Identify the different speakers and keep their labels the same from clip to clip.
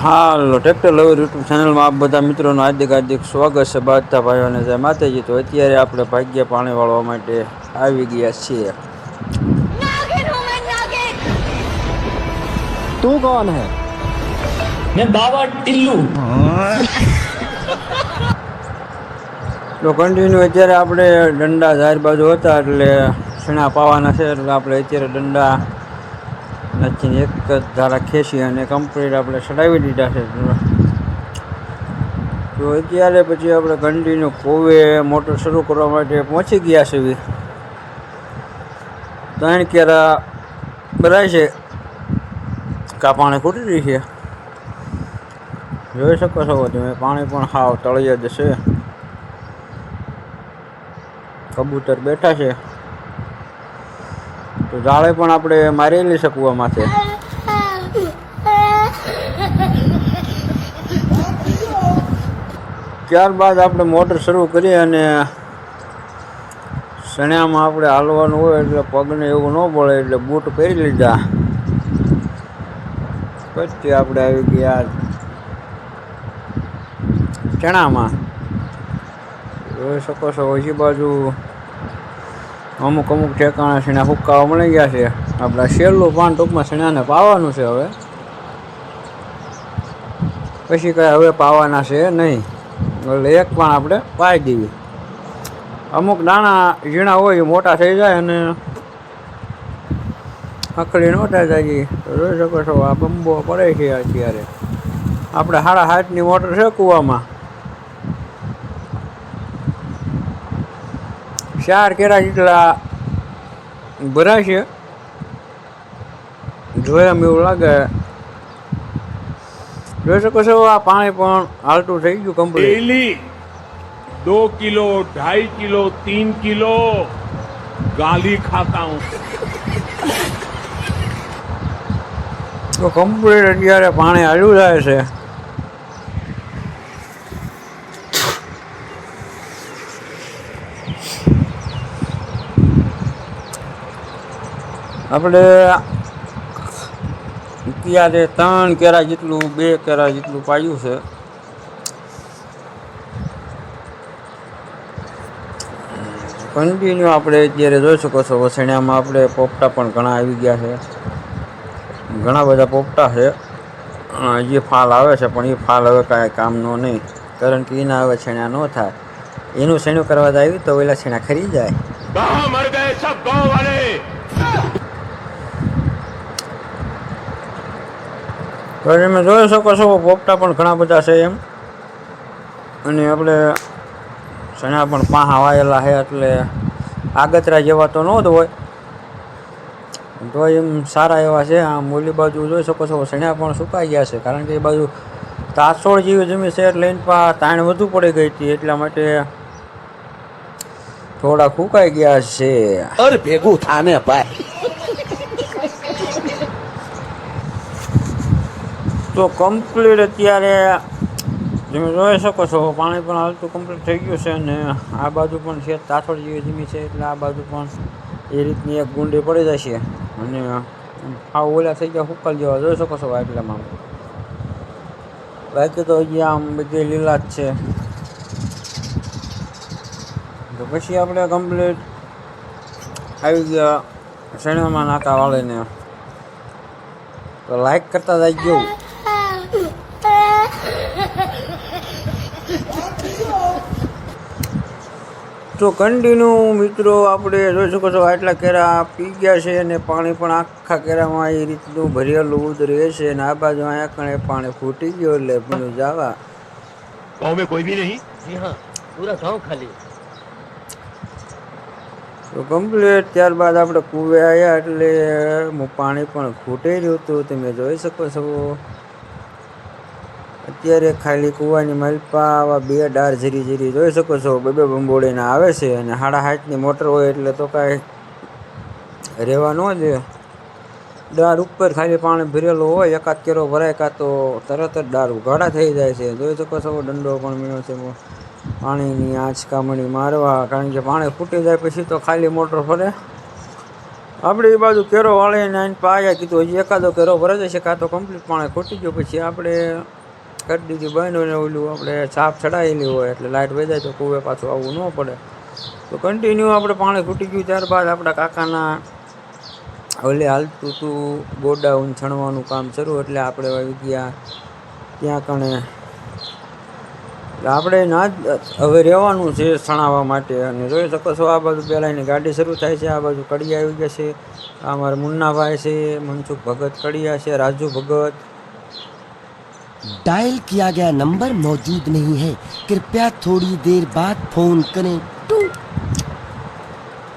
Speaker 1: હાલો tractor lover YouTube ચેનલમાં આપ બધા મિત્રોનું હાર્દિક સ્વાગત છે. બધા ભાઈઓને જય માતાજી. તો અત્યારે આપણે ભાગ્ય પાણી વાળવા માટે આવી ગયા છીએ.
Speaker 2: तू कौन है?
Speaker 3: मैं बाबा टिल्लू।
Speaker 1: તો કન્ટિન્યુ અત્યારે આપણે દંડા જાહેર બાજુ હતા એટલે શીણા પાવાના છે. એટલે આપણે અત્યારે દંડા નથી એક જ ધારા ખેંચી અને કમ્પ્લીટ આપણે ચડાવી દીધા છે. તો અત્યારે પછી આપણે કન્ટિન્યુ કોવે મોટર શરૂ કરવા માટે પહોંચી ગયા છીએ. 3 કેરા ભરાય છે. પાણી ખૂટી રહી છે, જોઈ શકો છો તમે. પાણી પણ હાવ તળિયે જ છે. કબૂતર બેઠા છે. તો જાળે પણ આપણે મારેલી છે કૂવામાંથી. ત્યારબાદ આપણે મોટર શરૂ કરી અને શણ્યામાં આપણે હાલવાનું હોય એટલે પગને એવું ન પડે એટલે બૂટ પહેરી લીધા. પછી આપણે આવી ગયા ચણામાં. જોઈ શકો છો હજી બાજુ અમુક ઠેકાણા શીણા હુક્કાવા મળી ગયા છે. આપણે છેલ્લું પાન ટૂંકમાં શીણાને પાવાનું છે. હવે પછી કાંઈ હવે પાવાના છે નહીં, એટલે એક પણ આપણે પાઈ દેવી. અમુક દાણા ઝીણા હોય એ મોટા થઈ જાય અને આખડી ન થાય જાય. તો જોઈ શકો છો આ બંબો પડે છે. અત્યારે આપણે 7.5ની મોટર છે કૂવામાં. 4 કેરા જેટલા ભરાય છે. જોયામ એવું લાગે. જોઈ શકો છો આ પાણી પણ હાલતું થઈ ગયું complete.
Speaker 4: Daily 2 kilo 2.5 kilo 3 kilo गाली खाता हूँ.
Speaker 1: તો કમ્પ્લીટ અત્યારે પાણી હાલ્યું જાય છે. આપણે અત્યારે 3 કેરા જેટલું 2 કેરા જેટલું પાયું છે. કન્ટિન્યુ આપણે અત્યારે જોઈ શકો છો વસણિયામાં આપણે પોપટા પણ ઘણા આવી ગયા છે. ઘણા બધા પોપટા છે. જે ફાલ આવે છે પણ એ ફાલ હવે કાંઈ કામનો નહીં, કારણ કે એના હવે છેણા ન થાય. એનું છેણું કરવા જાય તો ઓલા છેણા ખરી જાય.
Speaker 4: मर गए सब गांव वाले.
Speaker 1: તો તમે જોઈ શકો છો પોપટા પણ ઘણા બધા છે એમ. અને આપણે ચણા પણ પાહા વાયેલા છે એટલે આગતરા જેવા તો ન જ હોય, તો એમ સારા એવા છે. આમ ઓલી બાજુ જોઈ શકો છો ચણા પણ સુકાઈ ગયા છે, કારણ કે એ બાજુ તાસોળ જેવી જમીન છે એટલે એની તાણ વધુ પડી ગઈ હતી, એટલા માટે થોડા ફૂંકાઈ ગયા છે.
Speaker 2: अरे भेगू थाने भाई.
Speaker 1: તો કમ્પ્લીટ અત્યારે તમે જોઈ શકો છો પાણી પણ હાલતું કમ્પ્લીટ થઈ ગયું છે. અને આ બાજુ પણ છે તાથોડ જેવી જમીન છે એટલે આ બાજુ પણ એ રીતની એક ગુંડી પડી જશે. અને આ ઓલા થઈ ગયા હુકલ જેવા જોઈ શકો છો એટલામાં. બાકી તો હજી આમ બધી લીલા જ છે. તો પછી આપણે કમ્પ્લીટ આવી ગયા શેણામાં નાકા વાળીને. તો લાઈક કરતા જાય ગયું. તો કન્ટિન્યુ મિત્રો આપણે જોઈ શકો છો આટલા કેરા પી ગયા છે અને પાણી પણ આખા કેરામાં એ રીતનું ભરેલું જ રહે છે. અને આ બાજુ અહીંયા કણે પાણી ફૂટી ગયો એટલે પીનું જવા.
Speaker 4: गांव में कोई भी नहीं.
Speaker 2: जी हाँ, पूरा गांव खाली.
Speaker 1: તો કમ્પ્લીટ ત્યારબાદ આપણે કૂવે આવ્યા એટલે પાણી પણ ફૂટી રહ્યું હતું, તમે જોઈ શકો છો. અત્યારે ખાલી કૂવાની માલપા આવા 2 ડાર ઝીરી જોઈ શકો છો 2 બંબોળીને આવે છે. અને 7.5ની મોટર હોય એટલે તો કાંઈ રહેવા ન દે. ડાર ઉપર ખાલી પાણી ભરેલું હોય, એકાદ કેરો ભરાય કાં તો તરત જ ડાર ઉઘાડા થઈ જાય છે. જોઈ શકો છો દંડો પણ મીણો છે પાણીની આંચકામણી મારવા, કારણ કે પાણી ફૂટી જાય પછી તો ખાલી મોટર ફરે આપણે એ બાજુ કેરો વાળીને આઈને પાયા કીધું હજી એકાદો કેરો ભરાઈ જશે, કાં તો કમ્પ્લીટ પાણી ખૂટી ગયો. પછી આપણે કરી દીધી બંધ, અને ઓલું આપણે છાપ ચડાવેલી હોય એટલે લાઇટ વહી જાય તો કૂવે પાછું આવવું ન પડે. તો કન્ટિન્યુ આપણે પાણી ખૂટી ગયું. ત્યારબાદ આપણા કાકાના ઓલે હાલતું હતું ગોડાઉન છણવાનું કામ શરૂ, એટલે આપણે આવી ગયા ત્યાં કણે. આપણે ના હવે રહેવાનું છે છણાવવા માટે. અને જોઈ શકો છો આ બાજુ પહેલાં એની ગાડી શરૂ થાય છે, આ બાજુ કડિયા આવી ગયા છે. આ અમારા મુન્નાભાઈ છે, મનસુખ ભગત કડિયા છે, રાજુ ભગત.
Speaker 5: डायल किया गया नंबर मौजूद नहीं है, कृपया थोड़ी देर बाद फोन करें.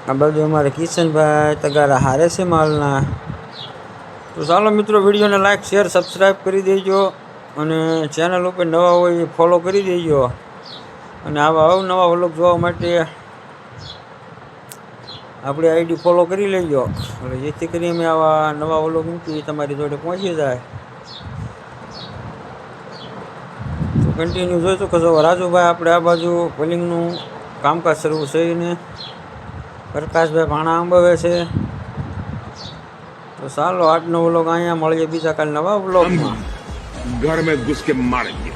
Speaker 1: આ બાજુ અમારે કિશનભાઈ તગારા હારે છે માલના. તો ચાલો મિત્રો, વિડીયોને લાઈક શેર સબસ્ક્રાઈબ કરી દેજો, અને ચેનલ ઉપર નવા હોય ફોલો કરી દેજો. અને આવા અવનવા વ્લોગ જોવા માટે આપણી આઈડી ફોલો કરી લેજો, એટલે જેથી કરી અમે આવા નવા વ્લોગ મૂકી તમારી જોડે પહોંચી જાય. તો કન્ટિન્યુ જોઈ શકો છો રાજુભાઈ આપણે આ બાજુ પોલિંગનું કામકાજ શરૂ છે ને પ્રકાશભાઈ ભાણા આંબવે છે. તો ચાલો આજનો વ્લોગ અહીંયા મળીએ બીજા કાલ નવા વ્લોગમાં.
Speaker 4: घर में घुस के मारेंगे.